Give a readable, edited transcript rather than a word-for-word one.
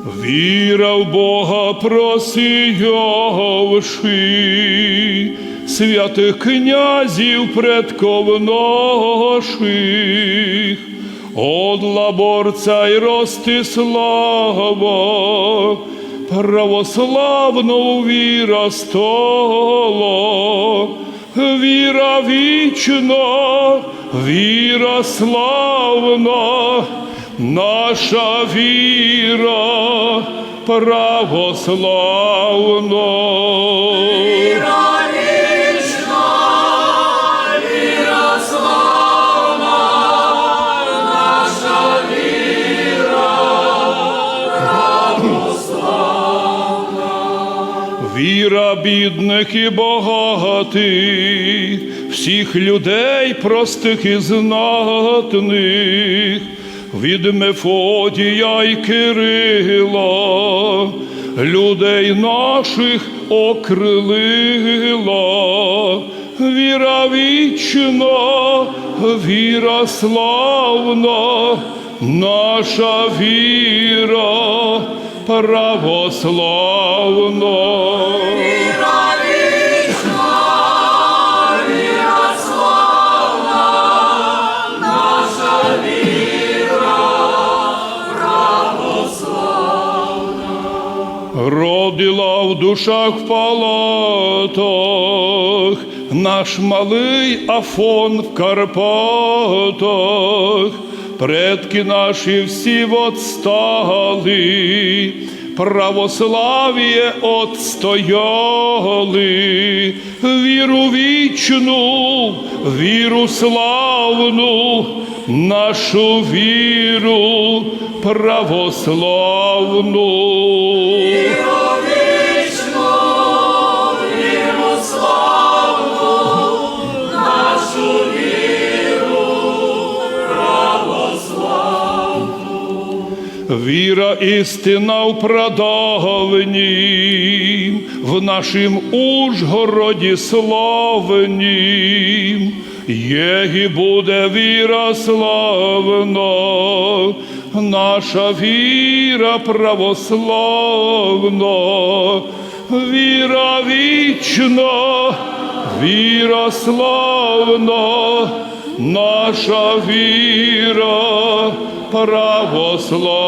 Віра в Бога просійовши, святих князів предков наших, от Лаборця й Ростислава, православну віра стола, віра вічна, віра славна, наша віра православна. Віра вічна, віра славна, наша віра православна. Віра бідних і багатих, всіх людей простих і знатних, від Мефодія й Кирила, людей наших окрилила. Віра вічна, віра славна, наша віра православна. Віра вічна, віра славна, наша віра православна. Родила в душах в палатах наш малий Афон в Карпатах. Предки наші всі отстали, православ'я отстояли. Віру вічну, віру славну, нашу віру православну. Віру вічну, віру славну, нашу віру православну. Віра істина в прадавнім, в нашім Ужгороді славнім. Є і буде віра славна, наша віра православна. Віра вічна, віра славна, наша віра православна.